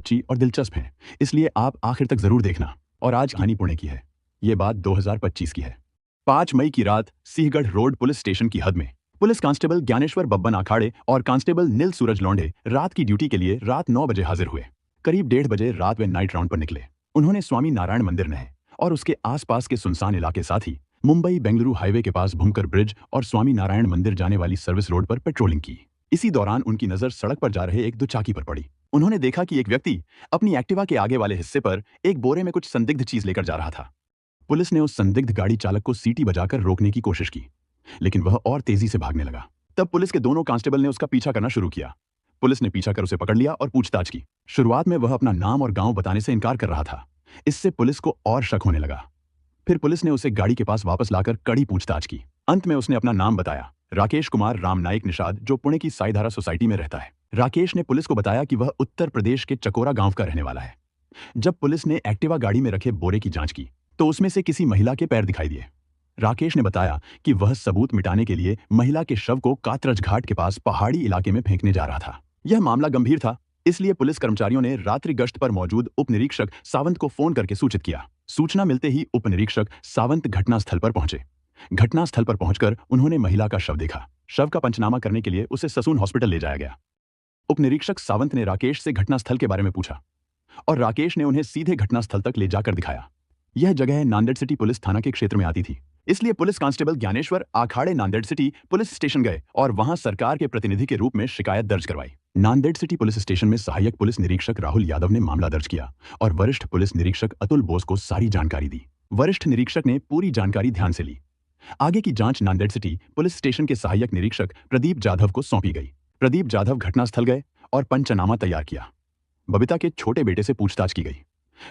सच्ची और दिलचस्प हैं, इसलिए आप आखिर तक जरूर देखना। और आज कहानी पुणे की है। ये बात 2025 की है। 5 मई की रात सिंहगढ़ रोड पुलिस स्टेशन की हद में पुलिस कांस्टेबल ज्ञानेश्वर बब्बन आखाड़े और कांस्टेबल नील सूरज लौंडे रात की ड्यूटी के लिए रात 9 बजे हाजिर हुए। करीब 1:30 बजे रात वे नाइट राउंड पर निकले। उन्होंने स्वामी नारायण मंदिर नहे और उसके आसपास के सुनसान इलाके साथ ही मुंबई बेंगलुरु हाईवे के पास भूमकर ब्रिज और स्वामी नारायण मंदिर जाने वाली सर्विस रोड पर पेट्रोलिंग की। इसी दौरान उनकी नजर सड़क पर जा रहे एक दुचाकी पर पड़ी। उन्होंने देखा कि एक व्यक्ति अपनी एक्टिवा के आगे वाले हिस्से पर एक बोरे में कुछ संदिग्ध चीज लेकर जा रहा था। पुलिस ने उस संदिग्ध गाड़ी चालक को सीटी बजाकर रोकने की कोशिश की, लेकिन वह और तेजी से भागने लगा। तब पुलिस के दोनों कांस्टेबल ने उसका पीछा करना शुरू किया। पुलिस ने पीछा कर उसे पकड़ लिया और पूछताछ की। शुरुआत में वह अपना नाम और गांव बताने से इनकार कर रहा था। इससे पुलिस को और शक होने लगा। फिर पुलिस ने उसे गाड़ी के पास वापस लाकर कड़ी पूछताछ की। अंत में उसने अपना नाम बताया, राकेश कुमार राम नाइक निषाद, जो पुणे की साईधारा सोसाइटी में रहता है। राकेश ने पुलिस को बताया कि वह उत्तर प्रदेश के चकोरा गांव का रहने वाला है। जब पुलिस ने एक्टिवा गाड़ी में रखे बोरे की जांच की तो उसमें से किसी महिला के पैर दिखाई दिए। राकेश ने बताया कि वह सबूत मिटाने के लिए महिला के शव को कातरज घाट के पास पहाड़ी इलाके में फेंकने जा रहा था। यह मामला गंभीर था, इसलिए पुलिस कर्मचारियों ने रात्रि गश्त पर मौजूद उप निरीक्षक सावंत को फोन करके सूचित किया। सूचना मिलते ही उप निरीक्षक सावंत घटनास्थल पर पहुंचे। घटनास्थल पर पहुंचकर उन्होंने महिला का शव देखा। शव का पंचनामा करने के लिए उसे ससून हॉस्पिटल ले जाया गया। उप निरीक्षक सावंत ने राकेश से घटनास्थल के बारे में पूछा और राकेश ने उन्हें सीधे घटनास्थल तक ले जाकर दिखाया। यह जगह नांदेड़ सिटी पुलिस थाना के क्षेत्र में आती थी, इसलिए police constable Gyaneshwar Akhade Nanded city police station गए और वहां सरकार के प्रतिनिधि के रूप में शिकायत दर्ज करवाई। नांदेड़ सिटी पुलिस स्टेशन में सहायक पुलिस निरीक्षक राहुल यादव ने मामला दर्ज किया और वरिष्ठ पुलिस निरीक्षक अतुल बोस को सारी जानकारी दी। वरिष्ठ निरीक्षक ने पूरी जानकारी ध्यान से ली। आगे की जांच नांदेड़ सिटी पुलिस स्टेशन के सहायक निरीक्षक प्रदीप जाधव को सौंपी गई। प्रदीप जाधव घटनास्थल गए और पंचनामा तैयार किया। बबीता के छोटे बेटे से पूछताछ की गई।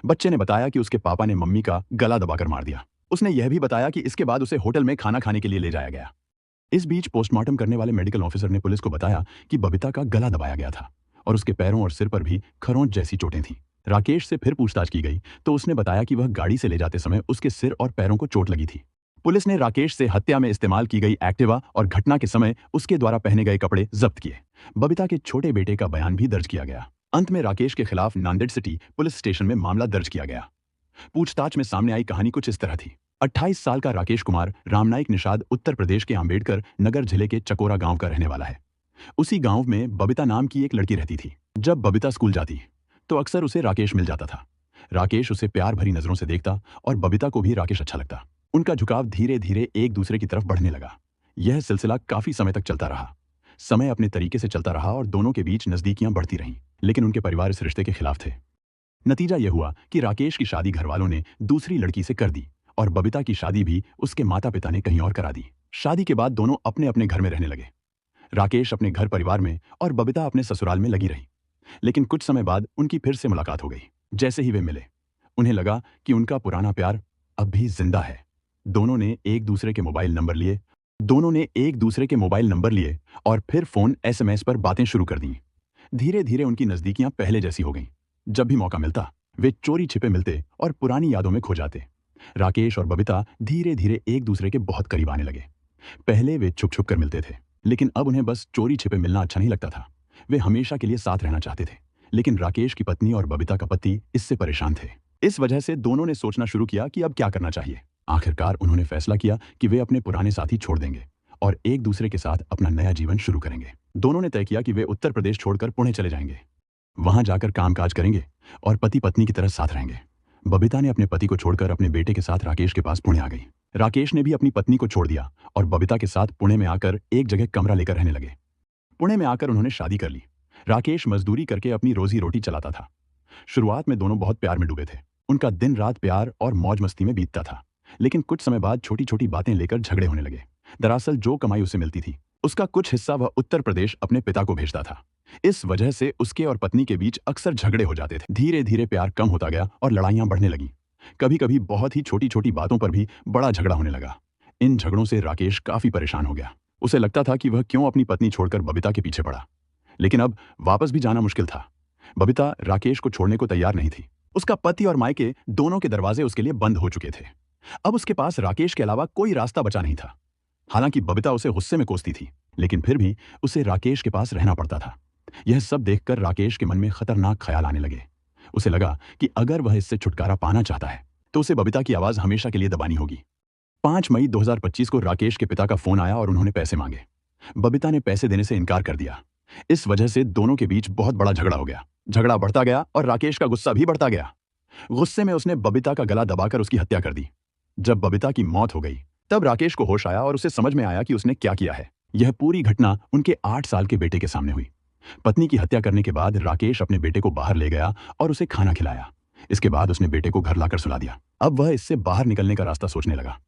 बच्चे ने बताया कि उसके पापा ने मम्मी का गला दबाकर मार दिया। उसने यह भी बताया कि इसके बाद उसे होटल में खाना खाने के लिए ले जाया गया। इस बीच पोस्टमार्टम करने वाले मेडिकल ऑफिसर ने पुलिस को बताया कि बबीता का गला दबाया गया था और उसके पैरों और सिर पर भी खरोंच जैसी चोटें थीं। राकेश से फिर पूछताछ की गई तो उसने बताया कि वह गाड़ी से ले जाते समय उसके सिर और पैरों को चोट लगी थी। पुलिस ने राकेश से हत्या में इस्तेमाल की गई एक्टिवा और घटना के समय उसके द्वारा पहने गए कपड़े जब्त किए। बबीता के छोटे बेटे का बयान भी दर्ज किया गया। अंत में राकेश के खिलाफ नांदेड़ सिटी पुलिस स्टेशन में मामला दर्ज किया गया। पूछताछ में सामने आई कहानी कुछ इस तरह थी। 28 साल का राकेश कुमार रामनाइक निषाद उत्तर प्रदेश के अंबेडकर नगर जिले के चकोरा गांव का रहने वाला है। उसी गांव में बबीता नाम की एक लड़की रहती थी। जब बबीता स्कूल जाती तो अक्सर उसे राकेश मिल जाता था। राकेश उसे प्यार भरी नजरों से देखता और बबीता को भी राकेश अच्छा लगता। उनका झुकाव धीरे धीरे एक दूसरे की तरफ बढ़ने लगा। यह सिलसिला काफी समय तक चलता रहा। समय अपने तरीके से चलता रहा और दोनों के बीच नजदीकियां बढ़ती रहीं, लेकिन उनके परिवार इस रिश्ते के खिलाफ थे। नतीजा यह हुआ कि राकेश की शादी घर वालों ने दूसरी लड़की से कर दी और बबीता की शादी भी उसके माता पिता ने कहीं और करा दी। शादी के बाद दोनों अपने अपने घर में रहने लगे। राकेश अपने घर परिवार में और बबीता अपने ससुराल में लगी रही। लेकिन कुछ समय बाद उनकी फिर से मुलाकात हो गई। जैसे ही वे मिले उन्हें लगा कि उनका पुराना प्यार अब भी जिंदा है। दोनों ने एक दूसरे के मोबाइल नंबर लिए और फिर फोन SMS पर बातें शुरू कर दी। धीरे धीरे उनकी नजदीकियां पहले जैसी हो गईं। जब भी मौका मिलता वे चोरी छिपे मिलते और पुरानी यादों में खो जाते। राकेश और बबीता धीरे धीरे एक दूसरे के बहुत करीब आने लगे। पहले वे छुप छुप कर मिलते थे, लेकिन अब उन्हें बस चोरी छिपे मिलना अच्छा नहीं लगता था। वे हमेशा के लिए साथ रहना चाहते थे, लेकिन राकेश की पत्नी और बबीता का पति इससे परेशान थे। इस वजह से दोनों ने सोचना शुरू किया कि अब क्या करना चाहिए। आखिरकार उन्होंने फैसला किया कि वे अपने पुराने साथी छोड़ देंगे और एक दूसरे के साथ अपना नया जीवन शुरू करेंगे। दोनों ने तय किया कि वे उत्तर प्रदेश छोड़कर पुणे चले जाएंगे। वहां जाकर कामकाज करेंगे और पति पत्नी की तरह साथ रहेंगे। बबीता ने अपने पति को छोड़कर अपने बेटे के साथ राकेश के पास पुणे आ गई। राकेश ने भी अपनी पत्नी को छोड़ दिया और बबीता के साथ पुणे में आकर एक जगह कमरा लेकर रहने लगे। पुणे में आकर उन्होंने शादी कर ली। राकेश मजदूरी करके अपनी रोजी रोटी चलाता था। शुरुआत में दोनों बहुत प्यार में डूबे थे। उनका दिन रात प्यार और मौज मस्ती में बीतता था, लेकिन कुछ समय बाद छोटी छोटी बातें लेकर झगड़े होने लगे। दरअसल जो कमाई उसे मिलती थी उसका कुछ हिस्सा वह उत्तर प्रदेश अपने पिता को भेजता था। इस वजह से उसके और पत्नी के बीच अक्सर झगड़े हो जाते थे। धीरे धीरे प्यार कम होता गया और लड़ाइयां बढ़ने लगी। कभी कभी बहुत ही छोटी छोटी बातों पर भी बड़ा झगड़ा होने लगा। इन झगड़ों से राकेश काफी परेशान हो गया। उसे लगता था कि वह क्यों अपनी पत्नी छोड़कर बबीता के पीछे पड़ा, लेकिन अब वापस भी जाना मुश्किल था। बबीता राकेश को छोड़ने को तैयार नहीं थी। उसका पति और मायके दोनों के दरवाजे उसके लिए बंद हो चुके थे। अब उसके पास राकेश के अलावा कोई रास्ता बचा नहीं था। हालांकि बबीता उसे गुस्से में कोसती थी, लेकिन फिर भी उसे राकेश के पास रहना पड़ता था। यह सब देखकर राकेश के मन में खतरनाक ख्याल आने लगे। उसे लगा कि अगर वह इससे छुटकारा पाना चाहता है तो उसे बबीता की आवाज हमेशा के लिए दबानी होगी। 5 मई 2025 को राकेश के पिता का फोन आया और उन्होंने पैसे मांगे। बबीता ने पैसे देने से इनकार कर दिया। इस वजह से दोनों के बीच बहुत बड़ा झगड़ा हो गया। झगड़ा बढ़ता गया और राकेश का गुस्सा भी बढ़ता गया। गुस्से में उसने बबीता का गला दबाकर उसकी हत्या कर दी। जब बबीता की मौत हो गई तब राकेश को होश आया और उसे समझ में आया कि उसने क्या किया है। यह पूरी घटना उनके 8 साल के बेटे के सामने हुई। पत्नी की हत्या करने के बाद राकेश अपने बेटे को बाहर ले गया और उसे खाना खिलाया। इसके बाद उसने बेटे को घर लाकर सुला दिया। अब वह इससे बाहर निकलने का रास्ता सोचने लगा।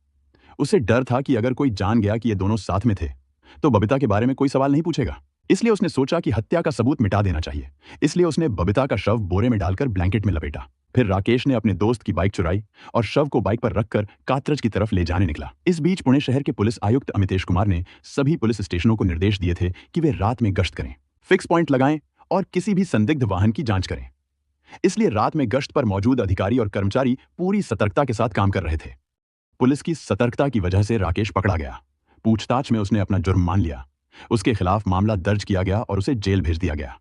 उसे डर था कि अगर कोई जान गया कि ये दोनों साथ में थे तो बबीता के बारे में कोई सवाल नहीं पूछेगा। इसलिए उसने सोचा कि हत्या का सबूत मिटा देना चाहिए। इसलिए उसने बबीता का शव बोरे में डालकर ब्लैंकेट में लपेटा। फिर राकेश ने अपने दोस्त की बाइक चुराई और शव को बाइक पर रखकर कात्रज की तरफ ले जाने निकला। इस बीच पुणे शहर के पुलिस आयुक्त अमितेश कुमार ने सभी पुलिस स्टेशनों को निर्देश दिए थे कि वे रात में गश्त करें, फिक्स पॉइंट लगाएं और किसी भी संदिग्ध वाहन की जांच करें। इसलिए रात में गश्त पर मौजूद अधिकारी और कर्मचारी पूरी सतर्कता के साथ काम कर रहे थे। पुलिस की सतर्कता की वजह से राकेश पकड़ा गया। पूछताछ में उसने अपना जुर्म मान लिया। उसके खिलाफ मामला दर्ज किया गया और उसे जेल भेज दिया गया।